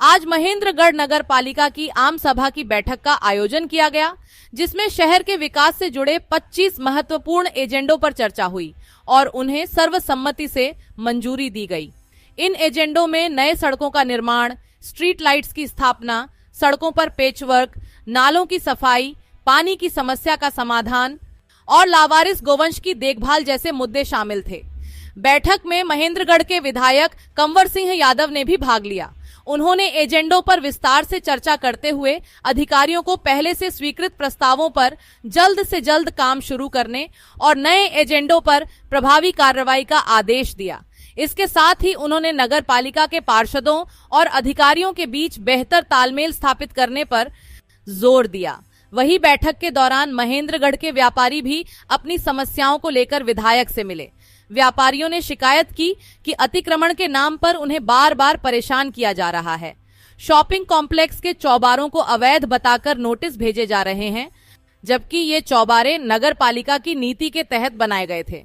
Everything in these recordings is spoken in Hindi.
आज महेंद्रगढ़ नगर पालिका की आम सभा की बैठक का आयोजन किया गया, जिसमें शहर के विकास से जुड़े 25 महत्वपूर्ण एजेंडों पर चर्चा हुई और उन्हें सर्वसम्मति से मंजूरी दी गई। इन एजेंडों में नए सड़कों का निर्माण, स्ट्रीट लाइट्स की स्थापना, सड़कों पर पेचवर्क, नालों की सफाई, पानी की समस्या का समाधान और लावारिस गोवंश की देखभाल जैसे मुद्दे शामिल थे। बैठक में महेंद्रगढ़ के विधायक कंवर सिंह यादव ने भी भाग लिया। उन्होंने एजेंडों पर विस्तार से चर्चा करते हुए अधिकारियों को पहले से स्वीकृत प्रस्तावों पर जल्द से जल्द काम शुरू करने और नए एजेंडों पर प्रभावी कार्रवाई का आदेश दिया। इसके साथ ही उन्होंने नगर पालिका के पार्षदों और अधिकारियों के बीच बेहतर तालमेल स्थापित करने पर जोर दिया। वहीं बैठक के दौरान महेंद्रगढ़ के व्यापारी भी अपनी समस्याओं को लेकर विधायक से मिले। व्यापारियों ने शिकायत की कि अतिक्रमण के नाम पर उन्हें बार बार परेशान किया जा रहा है। शॉपिंग कॉम्प्लेक्स के चौबारों को अवैध बताकर नोटिस भेजे जा रहे हैं, जबकि ये चौबारे नगर पालिका की नीति के तहत बनाए गए थे।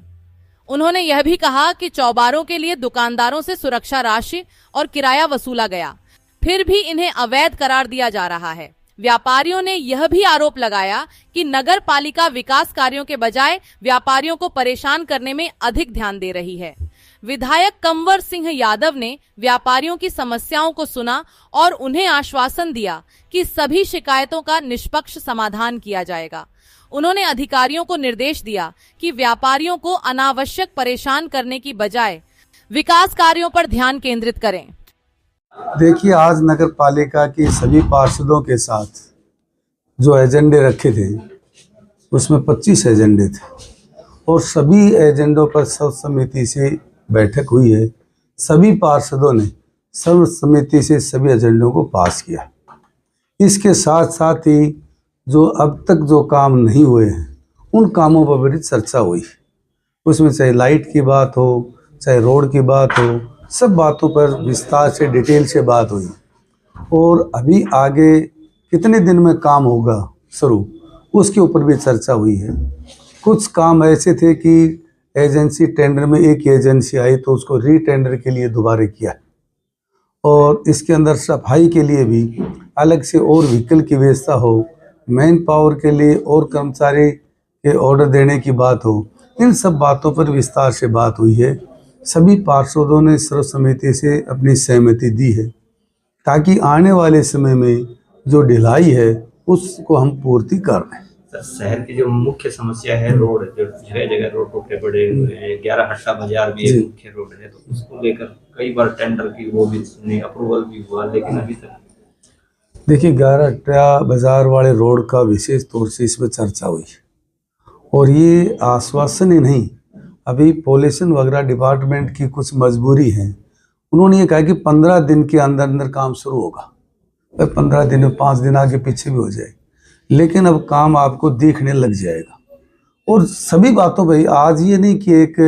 उन्होंने यह भी कहा कि चौबारों के लिए दुकानदारों से सुरक्षा राशि और किराया वसूला गया, फिर भी इन्हें अवैध करार दिया जा रहा है। व्यापारियों ने यह भी आरोप लगाया कि नगर पालिका विकास कार्यों के बजाय व्यापारियों को परेशान करने में अधिक ध्यान दे रही है। विधायक कंवर सिंह यादव ने व्यापारियों की समस्याओं को सुना और उन्हें आश्वासन दिया कि सभी शिकायतों का निष्पक्ष समाधान किया जाएगा। उन्होंने अधिकारियों को निर्देश दिया कि व्यापारियों को अनावश्यक परेशान करने की बजाय विकास कार्यों पर ध्यान केंद्रित करें। देखिए, आज नगर पालिका की सभी पार्षदों के साथ जो एजेंडे रखे थे उसमें 25 एजेंडे थे और सभी एजेंडों पर सर्वसम्मति से बैठक हुई है। सभी पार्षदों ने सर्वसम्मति से सभी एजेंडों को पास किया। इसके साथ साथ ही जो अब तक जो काम नहीं हुए हैं उन कामों पर भी चर्चा हुई। उसमें चाहे लाइट की बात हो, चाहे रोड की बात हो, सब बातों पर विस्तार से डिटेल से बात हुई। और अभी आगे कितने दिन में काम होगा शुरू, उसके ऊपर भी चर्चा हुई है। कुछ काम ऐसे थे कि एजेंसी टेंडर में एक एजेंसी आई तो उसको रीटेंडर के लिए दोबारा किया, और इसके अंदर सफाई के लिए भी अलग से और व्हीकल की व्यवस्था हो, मैन पावर के लिए और कर्मचारी के ऑर्डर देने की बात हो, इन सब बातों पर विस्तार से बात हुई है। सभी पार्षदों ने सर्वसम्मति से अपनी सहमति दी है ताकि आने वाले समय में जो ढिलाई है उसको हम पूर्ति कर रहे हैं। सर, शहर की जो मुख्य समस्या है रोड, जो जगह जगह रोड टूटे पड़े हुए हैं, 11 हट्टा बाजार भी एक मुख्य रोड है, तो उसको लेकर कई बार टेंडर की वो भी अप्रूवल भी हुआ, लेकिन अभी तक देखिए 11 हट्टा बाजार वाले रोड का विशेष तौर से इसमें चर्चा हुई और ये आश्वासन ही नहीं, अभी पॉल्यूशन वगैरह डिपार्टमेंट की कुछ मजबूरी है। उन्होंने ये कहा कि 15 दिन के अंदर अंदर काम शुरू होगा। 15 दिन में 5 दिन आगे पीछे भी हो जाए, लेकिन अब काम आपको दिखने लग जाएगा। और सभी बातों पर, आज ये नहीं कि एक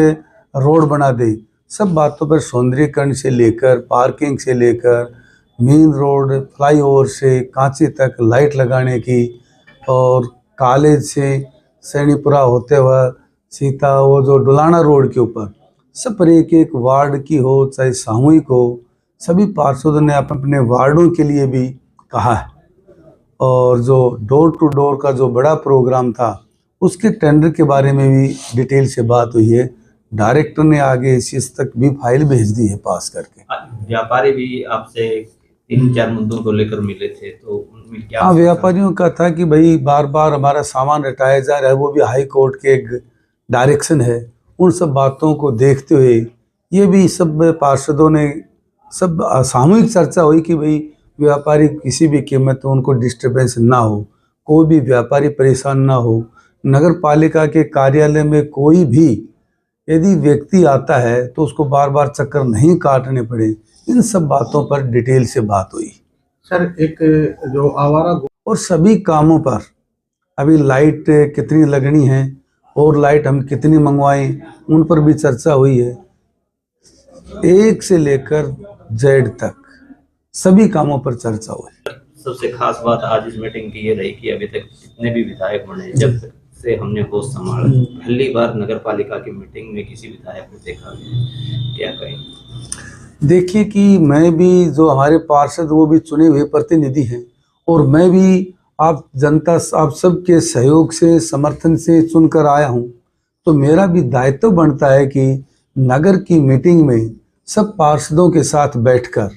रोड बना दे, सब बातों पर सौंदर्यीकरण से लेकर पार्किंग से लेकर मेन रोड, फ्लाईओवर से कांची तक लाइट लगाने की, और कॉलेज से सैनीपुरा होते हुए सीता वो जो डुलाना रोड के ऊपर सब पर एक एक वार्ड की हो चाहे सामूहिक हो, सभी पार्षदों ने अपने वार्डों के लिए भी कहा है। और जो डोर टू डोर का जो बड़ा प्रोग्राम था उसके टेंडर के बारे में भी डिटेल से बात हुई है। डायरेक्टर ने आगे इस तक भी फाइल भेज दी है पास करके। व्यापारी भी आपसे 3-4 मुद्दों को लेकर मिले थे, तो उनमें क्या? हाँ, व्यापारियों का था कि भाई बार बार हमारा सामान हटाया जा रहा है, वो भी हाई कोर्ट के एक डायरेक्शन है। उन सब बातों को देखते हुए ये भी सब पार्षदों ने सब सामूहिक चर्चा हुई कि भाई व्यापारी किसी भी कीमत में उनको डिस्टर्बेंस ना हो, कोई भी व्यापारी परेशान ना हो। नगर पालिका के कार्यालय में कोई भी यदि व्यक्ति आता है तो उसको बार बार चक्कर नहीं काटने पड़े, इन सब बातों पर डिटेल से बात हुई। सर, एक जो आवारा और सभी कामों पर अभी लाइट कितनी लगनी है और लाइट हम कितनी मंगवाएं, उन पर भी चर्चा हुई है। एक से लेकर जेड तक सभी कामों पर चर्चा हुई। सबसे खास बात आज इस मीटिंग की ये रही कि अभी तक जितने भी विधायक बने, जब से हमने होश संभाला, पहली बार नगर पालिका की मीटिंग में किसी विधायक को देखा, क्या कहें? देखिए कि मैं भी, जो हमारे पार्षद वो भी चुने हुए प्रतिनिधि हैं, और मैं भी आप जनता, आप सबके सहयोग से, समर्थन से चुनकर आया हूं, तो मेरा भी दायित्व बनता है कि नगर की मीटिंग में सब पार्षदों के साथ बैठकर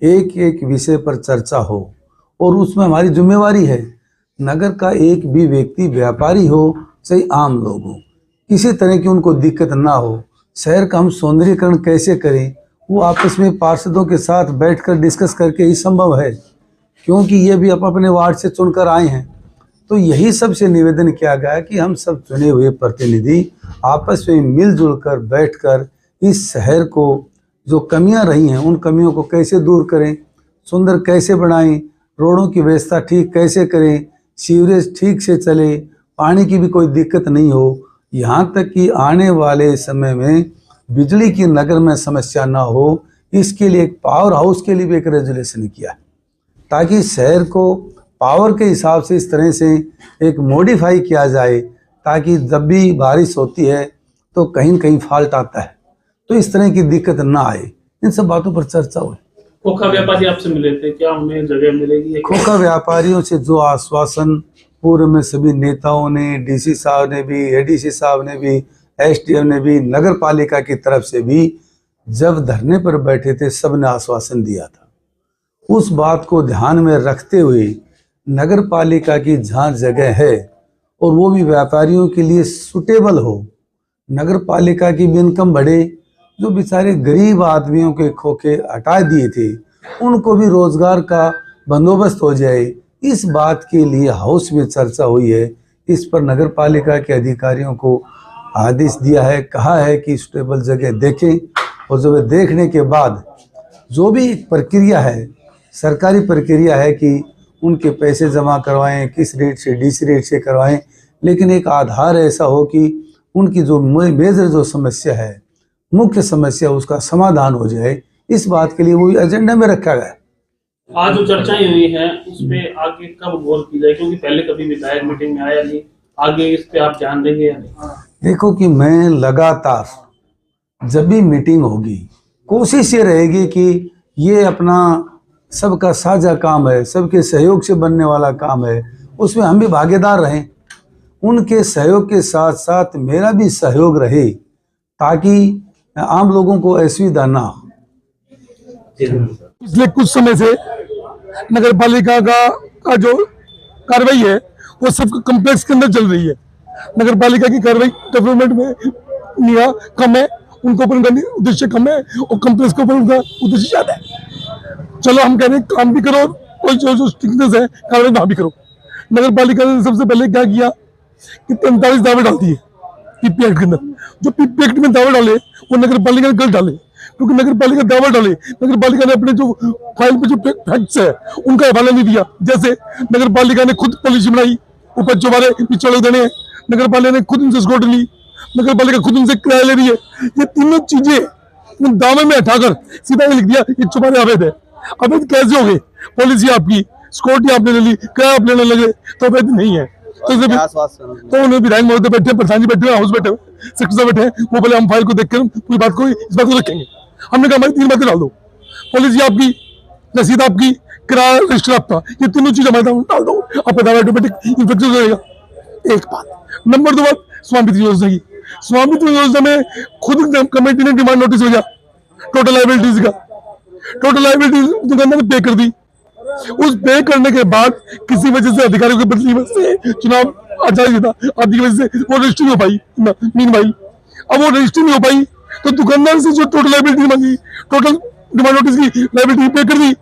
एक एक विषय पर चर्चा हो, और उसमें हमारी जिम्मेवारी है नगर का एक भी व्यक्ति, व्यापारी हो चाहे आम लोग हो, किसी तरह की उनको दिक्कत ना हो। शहर का हम सौंदर्यीकरण कैसे करें, वो आपस में पार्षदों के साथ बैठकर डिस्कस करके ही संभव है, क्योंकि ये भी अपने वार्ड से चुनकर आए हैं। तो यही सबसे निवेदन किया गया है कि हम सब चुने हुए प्रतिनिधि आपस में मिलजुल कर बैठकर इस शहर को, जो कमियां रही हैं उन कमियों को कैसे दूर करें, सुंदर कैसे बनाएं, रोडों की व्यवस्था ठीक कैसे करें, सीवरेज ठीक से चले, पानी की भी कोई दिक्कत नहीं हो, यहाँ तक कि आने वाले समय में बिजली की नगर में समस्या ना हो। इसके लिए एक पावर हाउस के लिए भी एक रेजुलेशन किया है, ताकि शहर को पावर के हिसाब से इस तरह से एक मॉडिफाई किया जाए, ताकि जब भी बारिश होती है तो कहीं न कहीं फॉल्ट आता है, तो इस तरह की दिक्कत ना आए। इन सब बातों पर चर्चा हुई। खोखा व्यापारी आपसे मिले थे, क्या उन्हें जगह मिलेगी? खोखा व्यापारियों से जो आश्वासन पूर्व में सभी नेताओं ने, डीसी साहब ने भी, एडीसी साहब ने भी, एसडीएम ने भी, नगर पालिका की तरफ से भी जब धरने पर बैठे थे, सब ने आश्वासन दिया था। उस बात को ध्यान में रखते हुए नगर पालिका की जहाँ जगह है और वो भी व्यापारियों के लिए सुटेबल हो, नगर पालिका की भी इनकम बढ़े, जो बेचारे गरीब आदमियों के खोखे हटा दिए थे उनको भी रोजगार का बंदोबस्त हो जाए, इस बात के लिए हाउस में चर्चा हुई है। इस पर नगर पालिका के अधिकारियों को आदेश दिया है, कहा है कि सुटेबल जगह देखें, और जब देखने के बाद जो भी प्रक्रिया है, सरकारी प्रक्रिया है कि उनके पैसे जमा करवाएं, किस रेट से, डीसी रेट से करवाएं, लेकिन एक आधार ऐसा हो कि उनकी जो मेजर जो समस्या है, मुख्य समस्या, उसका समाधान हो जाए। इस बात के लिए वो एजेंडा में रखा गया है। आज जो चर्चाएं हुई हैं उस पे आगे कब गौर की जाए, क्योंकि पहले कभी विधायक मीटिंग में आया नहीं, आगे इस पे आप ध्यान देंगे या नहीं? देखो कि मैं लगातार जब भी मीटिंग होगी, कोशिश ये रहेगी कि ये अपना सबका साझा काम है, सबके सहयोग से बनने वाला काम है, उसमें हम भी भागीदार रहें। उनके सहयोग के साथ साथ मेरा भी सहयोग रहे, ताकि आम लोगों को असुविधा ना हो। पिछले कुछ समय से नगर पालिका का जो कार्रवाई है वो सब कम्प्लेक्स के अंदर चल रही है। नगर पालिका की कार्रवाई डेवलपमेंट में निगाह कम है, उनके ऊपर उनका उद्देश्य कम है, और कम्प्लेक्स के ऊपर उनका उद्देश्य ज्यादा है। चलो हम कह रहे हैं काम भी करो, कोई जो स्ट्रिक्टनेस है कार्रवाई ना भी करो। नगर पालिका ने सबसे पहले क्या किया कि 43 दावे डाल दिए पीपी एक्ट के अंदर। जो पीपी एक्ट में दावे डाले वो नगर पालिका ने गलत डाले, क्योंकि नगर पालिका दावा डाले, नगर पालिका ने अपने जो फाइल पे जो फैक्ट्स है उनका हवाला नहीं दिया। जैसे नगर पालिका ने खुद पॉलिसी बनाई, ऊपर चौबारे पिछड़े देने हैं, नगर पालिका ने खुद उनसे स्कॉट ली, नगर पालिका खुद उनसे किराया ले रही है। ये तीनों चीजें दावे में हटाकर सीधा ये लिख दिया ये चौबारे अवैध है। अवैध कैसे हो गए? पॉलिसी आपकी, सिक्योरिटी आपने ले ली, किराया आप लेने लगे, तो अवैध नहीं है। तो उन्हें विधायक महोदय बैठे, प्रधान जी बैठे, हाउस बैठे, सेक्रेटरी साहब बैठे, वो बोले हम फाइल को देखकर पूरी बात को, इस बात को रखेंगे। हमने कहा हमारी 3 बातें डाल दो, पॉलिसी आपकी, रसीद आपकी, किराया रजिस्टर आपका, ये तीनों चीज हमारे डाल दो, आपका दावा ऑटोमेटिक इन्फेक्शन हो जाएगा। एक बात। नंबर 2 बात स्वामित्व योजना की। स्वामित्व योजना में खुद कमेटी ने डिमांड नोटिस भेजा टोटल लायबिलिटीज का। टोटल लायबिलिटीज दुकानदार ने पे कर दी। उस पे करने के बाद किसी वजह से अधिकारियों के बदली से चुनाव आचार संहिता आदि की वजह से वो रजिस्ट्री नहीं हो पाई। मीन भाई अब वो रजिस्ट्री नहीं हो पाई तो दुकानदार से जो टोटल लायबिलिटी मांगी, टोटल डिमांड नोटिस की लायबिलिटी पे कर दी।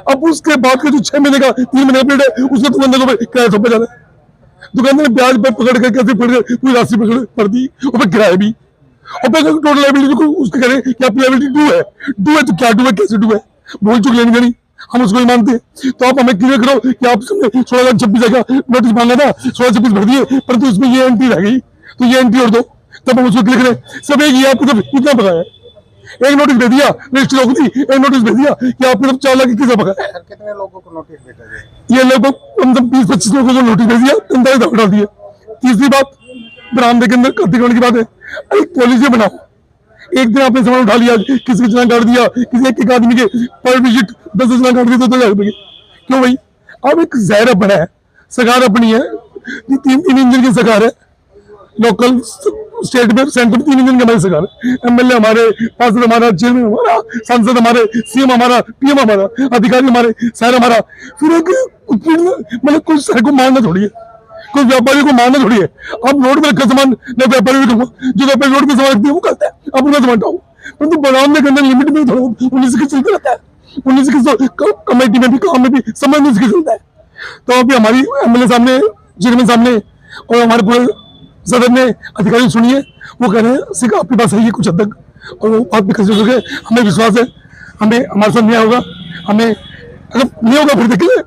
अब उसके बाद का जो 6 महीने का 3 महीने का पीरियड है उसका दुकानदार को किराया सौंपा जा रहा है। दुकानदार ने ब्याज पर पकड़ कर कैसे पूरी राशि पकड़ दी और फिर किराया भी, और फिर टोटल लायबिलिटी को उसके करें कि आपकी लायबिलिटी ड्यू है तो क्या ड्यू है, कैसे ड्यू है, भूल चुक लेनी देनी, हम उसको ही मानते हैं। तो आप हमें क्लियर करो कि आप 16,26 का नोटिस मांगा था, 16,26 भर दिए, परंतु इसमें ये एंट्री रह गई, तो ये एंट्री और दो, तब हम उसको क्लियर करें। सब एक ही आपको तो इतना पता है, एक नोटिस भेज दिया रजिस्टर रोक दी, एक नोटिस भेज दिया कि आपने तो 4 लाख 21 पका है। कितने लोगों को नोटिस भेजा जाए? ये लगभग कम से कम 20-25 लोगों को नोटिस भेज दिया, 43 दावे डाल दिए। तीसरी बात बरामदे के अंदर अतिक्रमण की बात है। अरे पॉलिसी बनाओ, एक दिन आपने सामान उठा लिया, किसी का चलान काट दिया, किसी एक आदमी के पर विजिट 10 चलान काट दिया तो 2,000 रुपये। क्यों भाई? अब एक ज़हर बना है, सरकार अपनी है, तीन इंजन की सरकार है, लोकल स्टेट में सेंटर 3 इंजन की हमारी सरकार है, एमएलए हमारे, पार्षद हमारा, चेयरमैन हमारा, सांसद हमारे, सीएम हमारा, पीएम हमारा, अधिकारी हमारे, शहर हमारा। फिर एक मतलब कुछ शहर को मारना थोड़ी है, कोई व्यापारी को मारना थोड़ी है। अब रोड में रखा सामान मैं व्यापारी भी कहूँगा, जो व्यापारी रोड पे सामान रखते हैं वो करता है, अब उनका सामान उठाओ, परंतु बनाने के अंदर लिमिट में थोड़ा 19 के चलते रहता है, 19 के कमेटी में भी, काम में भी समय 19 के चलता है। तो अभी हमारी एमएलए सामने, चेयरमैन सामने और हमारे पूरे सदन ने अधिकारी सुनिए, वो कह रहे हैं सिर्फ आपके पास है ये कुछ हद तक, और वो बात भी कर चुके। हमें विश्वास है, हमें हमारे साथ न्याय होगा, हमें अगर नहीं होगा फिर देखिए।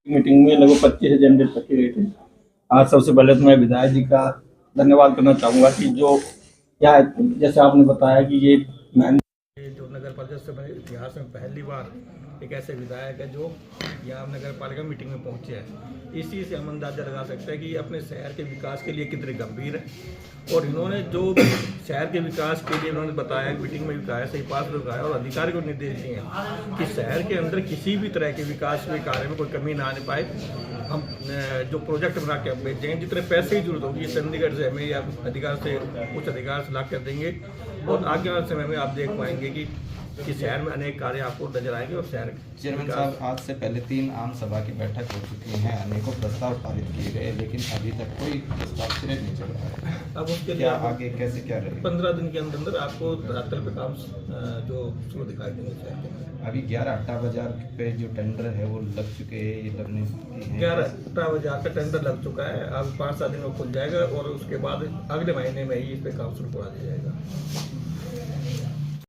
मीटिंग में लगभग 25 एजेंडे रखे गए थे। आज सबसे पहले तो मैं विधायक जी का धन्यवाद करना चाहूँगा कि जो या जैसे आपने बताया कि ये जो नगर पालिका से इतिहास में पहली बार एक ऐसे विधायक है जो यहाँ नगर पालिका मीटिंग में पहुँचे हैं। इसी से हम अंदाजा लगा सकते हैं कि अपने शहर के विकास के लिए कितने गंभीर है। और इन्होंने जो शहर के विकास के लिए उन्होंने बताया, मीटिंग में भी कहा, सही पास में कहा और अधिकारी को निर्देश दिए हैं कि शहर के अंदर किसी भी तरह के विकास के कार्य में कोई कमी ना आने पाए। हम जो प्रोजेक्ट बना के भेजेंगे, जितने पैसे की जरूरत होगी चंडीगढ़ से हमें या अधिकार से कुछ अधिकार से ला कर देंगे। और आगे वाले समय में आप देख पाएंगे कि शहर में अनेक कार्य आपको नजर आएंगे। और शहर चेयरमैन साहब, आज से पहले 3 आम सभा की बैठक हो चुकी है, अनेकों प्रस्ताव पारित किए गए, लेकिन अभी तक कोई प्रस्ताव सिरे नहीं चल रहा है। अब उसके लिए क्या आगे कैसे क्या रहेगा? 15 दिन के अंदर आपको धरातल पे काम जो शुरू दिखाई देंगे शहर के अंदर। अभी 11 अट्टा बाजार पे जो टेंडर है वो लग चुके हैं, ये लगने हैं। 11 अट्टा बाजार का टेंडर लग चुका है, अब 5-7 दिन में खुल जाएगा और उसके बाद अगले महीने में ही इस पे काम शुरू करा दिया जाएगा।